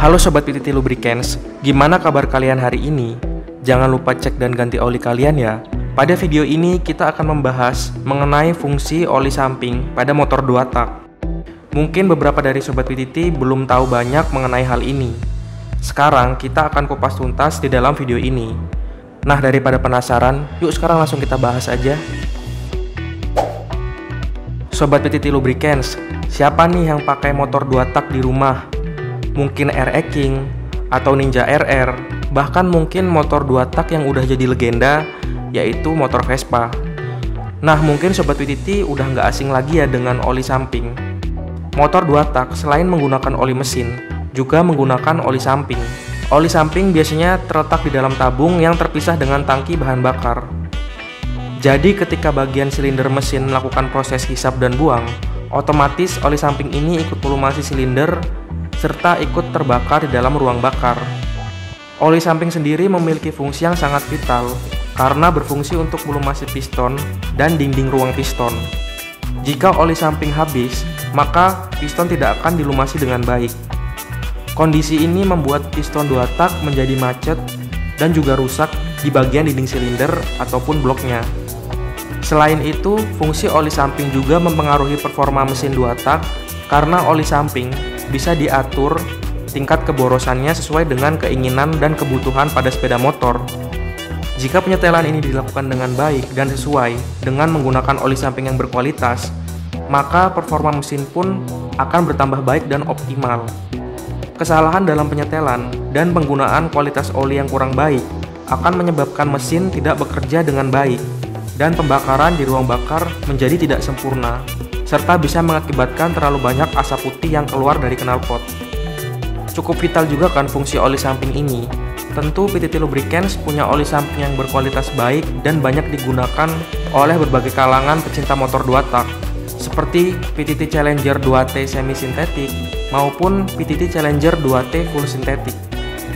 Halo Sobat PTT Lubricants, gimana kabar kalian hari ini? Jangan lupa cek dan ganti oli kalian ya. Pada video ini kita akan membahas mengenai fungsi oli samping pada motor 2 tak. Mungkin beberapa dari Sobat PTT belum tahu banyak mengenai hal ini. Sekarang kita akan kupas tuntas di dalam video ini. Nah, daripada penasaran, yuk sekarang langsung kita bahas aja. Sobat PTT Lubricants, siapa nih yang pakai motor 2 tak di rumah? Mungkin RE King atau Ninja RR, bahkan mungkin motor 2 tak yang udah jadi legenda, yaitu motor Vespa. Nah, mungkin Sobat PTT udah nggak asing lagi ya dengan oli samping. Motor 2 tak selain menggunakan oli mesin, juga menggunakan oli samping. Oli samping biasanya terletak di dalam tabung yang terpisah dengan tangki bahan bakar. Jadi ketika bagian silinder mesin melakukan proses hisap dan buang, otomatis oli samping ini ikut melumasi silinder serta ikut terbakar di dalam ruang bakar. Oli samping sendiri memiliki fungsi yang sangat vital karena berfungsi untuk melumasi piston dan dinding ruang piston. Jika oli samping habis, maka piston tidak akan dilumasi dengan baik. Kondisi ini membuat piston 2 tak menjadi macet dan juga rusak di bagian dinding silinder ataupun bloknya. Selain itu, fungsi oli samping juga mempengaruhi performa mesin 2 tak karena oli samping bisa diatur tingkat keborosannya sesuai dengan keinginan dan kebutuhan pada sepeda motor. Jika penyetelan ini dilakukan dengan baik dan sesuai dengan menggunakan oli samping yang berkualitas, maka performa mesin pun akan bertambah baik dan optimal. Kesalahan dalam penyetelan dan penggunaan kualitas oli yang kurang baik akan menyebabkan mesin tidak bekerja dengan baik dan pembakaran di ruang bakar menjadi tidak sempurna, serta bisa mengakibatkan terlalu banyak asap putih yang keluar dari knalpot. Cukup vital juga kan fungsi oli samping ini. Tentu PTT Lubricants punya oli samping yang berkualitas baik dan banyak digunakan oleh berbagai kalangan pecinta motor 2 tak, seperti PTT Challenger 2T semi sintetik maupun PTT Challenger 2T full sintetik.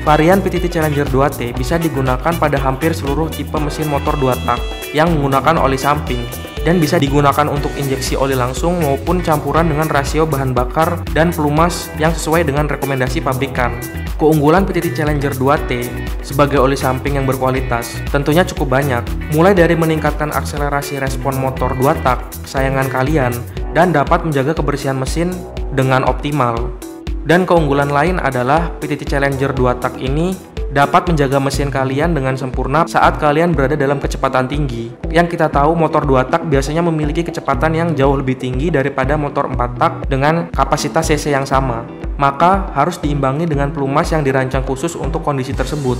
Varian PTT Challenger 2T bisa digunakan pada hampir seluruh tipe mesin motor 2 tak yang menggunakan oli samping, dan bisa digunakan untuk injeksi oli langsung maupun campuran dengan rasio bahan bakar dan pelumas yang sesuai dengan rekomendasi pabrikan. Keunggulan PTT Challenger 2T sebagai oli samping yang berkualitas tentunya cukup banyak, mulai dari meningkatkan akselerasi respon motor 2 tak kesayangan kalian dan dapat menjaga kebersihan mesin dengan optimal. Dan keunggulan lain adalah PTT Challenger 2 tak ini dapat menjaga mesin kalian dengan sempurna saat kalian berada dalam kecepatan tinggi. Yang kita tahu motor 2 tak biasanya memiliki kecepatan yang jauh lebih tinggi daripada motor 4 tak dengan kapasitas cc yang sama. Maka harus diimbangi dengan pelumas yang dirancang khusus untuk kondisi tersebut.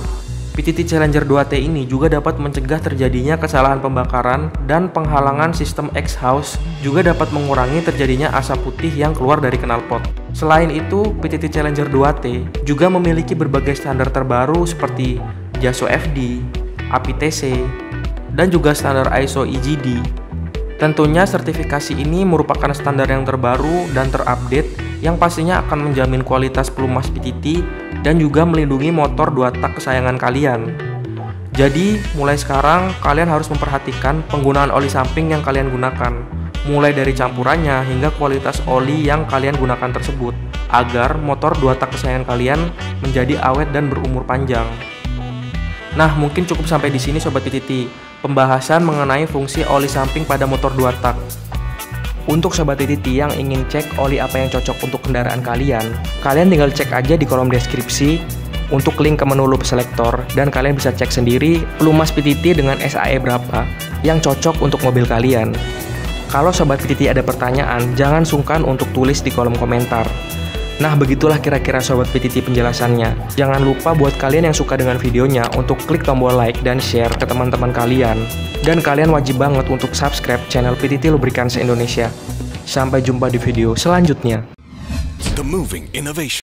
PTT Challenger 2T ini juga dapat mencegah terjadinya kesalahan pembakaran dan penghalangan sistem exhaust, juga dapat mengurangi terjadinya asap putih yang keluar dari knalpot. Selain itu, PTT Challenger 2T juga memiliki berbagai standar terbaru seperti JASO FD, API-TC, dan juga standar ISO EGD. Tentunya sertifikasi ini merupakan standar yang terbaru dan terupdate yang pastinya akan menjamin kualitas pelumas PTT dan juga melindungi motor 2 tak kesayangan kalian. Jadi, mulai sekarang kalian harus memperhatikan penggunaan oli samping yang kalian gunakan, mulai dari campurannya hingga kualitas oli yang kalian gunakan tersebut, agar motor 2 tak kesayangan kalian menjadi awet dan berumur panjang. Nah, mungkin cukup sampai di sini Sobat PTT, pembahasan mengenai fungsi oli samping pada motor 2 tak. Untuk Sobat PTT yang ingin cek oli apa yang cocok untuk kendaraan kalian tinggal cek aja di kolom deskripsi untuk link ke menu loop selector, dan kalian bisa cek sendiri pelumas PTT dengan SAE berapa yang cocok untuk mobil kalian. Kalau Sobat PTT ada pertanyaan, jangan sungkan untuk tulis di kolom komentar. Nah, begitulah kira-kira Sobat PTT penjelasannya. Jangan lupa buat kalian yang suka dengan videonya untuk klik tombol like dan share ke teman-teman kalian. Dan kalian wajib banget untuk subscribe channel PTT Lubricants Indonesia. Sampai jumpa di video selanjutnya. The Moving Innovation.